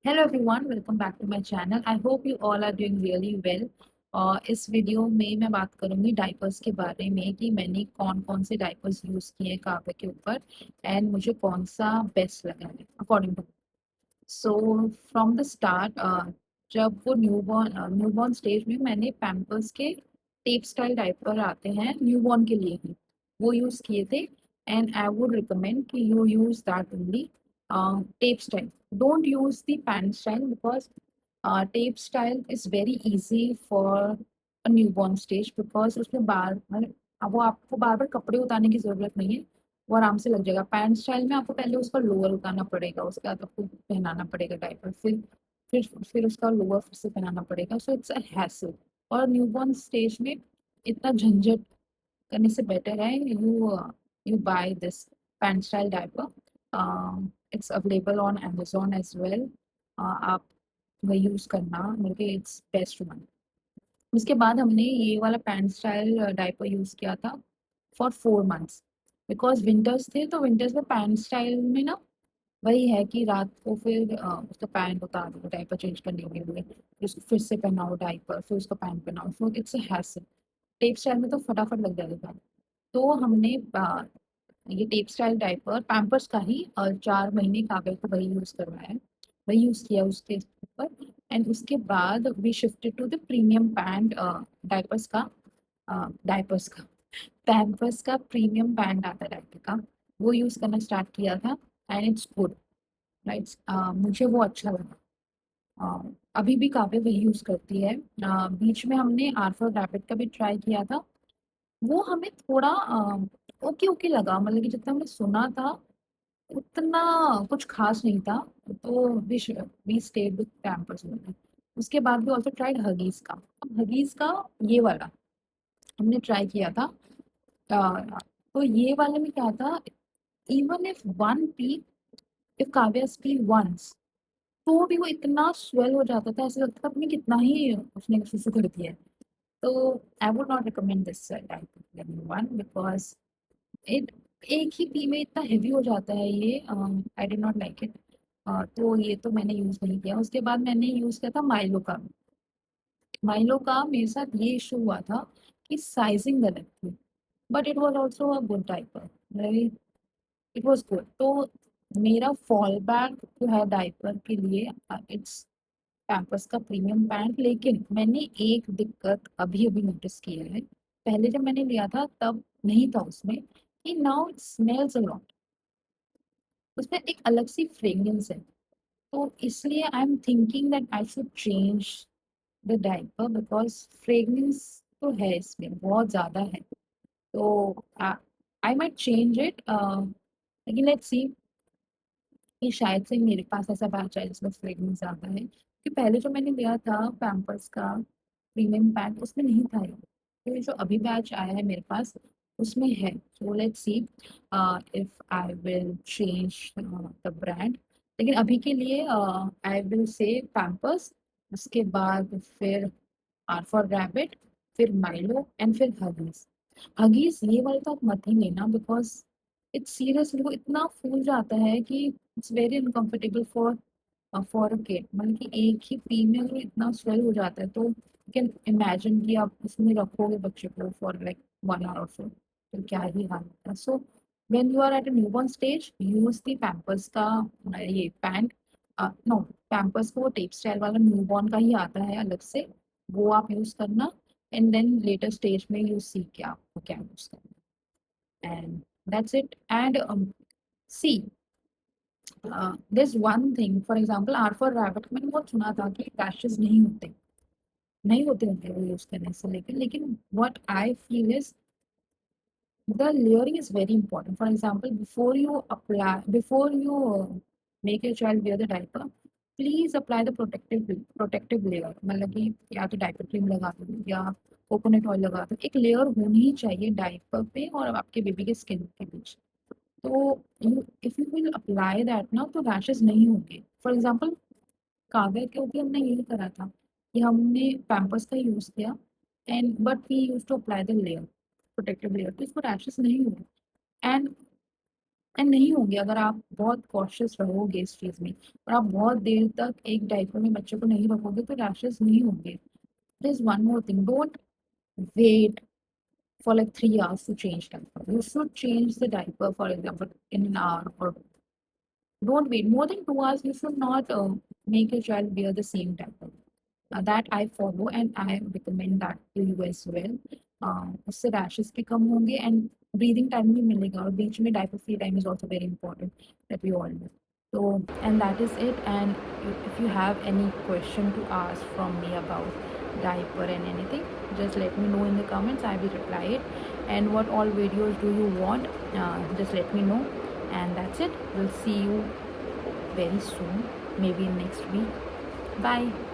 Hello everyone, welcome back to my channel. I hope you all are doing really well. और इस video में मैं बात करूंगी डाइपर्स के बारे में कि मैंने कौन कौन से डाइपर्स यूज़ किए हैं काव्य के ऊपर एंड मुझे कौन सा बेस्ट लगा है according to. So from the start, जब वो न्यूबॉर्न स्टेज में मैंने पैम्पर्स के टेप स्टाइल डायपर आते हैं न्यूबॉर्न के लिए ही, वो यूज़ किए थे। एंड आई वुड रिकमेंड कि you use that only, tape style. Don't use the pan style because tape style is very easy for a newborn stage because उसमें बार मतलब वो आपको बार बार कपड़े उतारने की ज़रूरत नहीं है, वो आराम से लग जाएगा। पैंट स्टाइल में आपको पहले उसका लोअर उतारना पड़ेगा, उसके बाद आपको पहनाना पड़ेगा डायपर, फिर उसका लोअर फिर से पहनाना पड़ेगा। So it's a hassle. और न्यूबॉर्न स्टेज में इतना झंझट करने से बेटर है you buy this pant style diaper. It's available on Amazon as well. आप वही यूज़ करना, मुझे इट्स बेस्ट वन। उसके बाद हमने ये वाला पैंट स्टाइल डायपर यूज़ किया था फॉर 4 मंथ्स बिकॉज विंटर्स थे, तो विंटर्स में पैंट स्टाइल में ना वही है कि रात को फिर उसका पैंट उतार दो डायपर चेंज करने के लिए, फिर उसको फिर से पहनाओ डायपर, फिर उसका पैंट पहनाओ, so it's a hassle. Tape style में तो फटाफट लग जाता था। तो हमने ये टेप स्टाइल डायपर पैम्पर्स का ही 4 महीने कागज को वही यूज़ करवाया है, वही यूज़ किया उसके ऊपर। एंड उसके बाद we shifted to the premium pant diapers का डायपर्स का पैम्पर्स का प्रीमियम पैंट आता है डायपर का, वो यूज़ करना स्टार्ट किया था। And it's good, right. मुझे वो अच्छा लगा। अभी भी काफ़ी वही यूज़ करती है। बीच में हमने आर फॉर रैबिट का भी ट्राई किया था। वो हमें थोड़ा ओके ओके लगा, मतलब कि जितना हमने सुना था उतना कुछ खास नहीं था। तो we stayed with Pampers only. उसके बाद भी ऑल्सो ट्राइड हगीज का। अब हगीज का ये वाला हमने ट्राई किया था। तो ये वाले में क्या था, even if one pee, if Kavya pee once, तो भी वो इतना स्वेल हो जाता था, ऐसा लगता था अपने कितना ही उसने सुसु कर दिया है। तो I would not recommend this type one because it एक ही पी में इतना हेवी हो जाता है ये। I did not like it. तो ये तो मैंने यूज़ नहीं किया। उसके बाद मैंने यूज़ किया था माइलो का। माइलो का मेरे साथ ये इशू हुआ था कि साइजिंग गलत थी, but it was also a good diaper, right. It was good. तो मेरा फॉल बैक जो है डायपर के लिए, इट्स पैम्पर्स का प्रीमियम पैंट। लेकिन मैंने एक दिक्कत अभी अभी नोटिस किया है, पहले जब मैंने लिया था तब नहीं था उसमें, कि now it smells a lot. उसमें एक अलग सी फ्रेग्रेंस है। तो इसलिए I am thinking that I should change the diaper because fragrance तो है इसमें बहुत ज़्यादा है। तो आई माइट चेंज इट, लेकिन लेट्स सी कि शायद से मेरे पास ऐसा बैच है जिसमें फ्रेग्रेंस ज़्यादा है, कि पहले जो मैंने लिया था पैम्पर्स का प्रीमियम पैक उसमें नहीं था ये। तो ये जो अभी बैच आया है मेरे पास उसमें है। So let's see if I will change the brand. लेकिन अभी के लिए आई विल से पैम्पर्स, उसके बाद फिर आर फॉर रैबिट, फिर माइलो एंड फिर हगीज। हगीज ये वाले तो आप मत ही लेना बिकॉज इट्स सीरियसली वो इतना फूल जाता है कि it's very uncomfortable for a kid. मतलब कि एक ही पी में वो इतना स्वेल हो जाता है, तो यू कैन इमेजिन कि आप उसमें रखोगे बच्चे को फॉर लाइक 1 आवर और सो, तो क्या ही हाल होता है। So when you are at a newborn stage use the Pampers का ये पैंट। नो, पैम्पर्स को वो टेप स्टाइल वाला न्यूबॉर्न का ही आता है अलग से, वो आप यूज करना। एंड देन लेटर स्टेज में यू सी कि आपको क्या यूज करना। And that's it. And see this one thing, for example or for rabbit मैंने बहुत सुना था कि रैशेस नहीं होते होंगे वो यूज करने से। लेकिन what I feel is the layering is very important. For example, before you make your child wear the diaper, please apply the protective layer। मतलब कि या तो डायपर क्रीम लगा दो या कोकोनट ऑयल लगा दो, एक लेयर होनी ही चाहिए डायपर पे और आपके बेबी के स्किन के बीच। तो you if you will apply that ना, तो रैशेस नहीं होंगे। फॉर एग्जाम्पल काव्या के भी हमने यही करा था कि हमने पैम्पर्स का यूज किया, and but we use to apply the layer, protective layer, तो इसको रैशेस नहीं हुए। एंड एंड नहीं होंगे अगर आप बहुत कॉशियस रहोगे इस चीज़ में और आप बहुत देर तक एक डायपर में बच्चे को नहीं रखोगे तो रैशेस नहीं होंगे। There is one more thing, don't wait for like 3 hours to change diaper. You should change the diaper, for example, in an hour, or don't wait more than 2 hours. You should not make your child wear the same diaper. That I follow and I recommend that to you as well. उससे rashes भी कम होंगे and breathing time भी मिलेगा और बीच में diaper free time is also very important that we all know. So, and that is it. And if you have any question to ask from me about diaper and anything, just let me know in the comments. I will reply it. And what all videos do you want? Just let me know. And that's it. We'll see you very soon, maybe next week. Bye.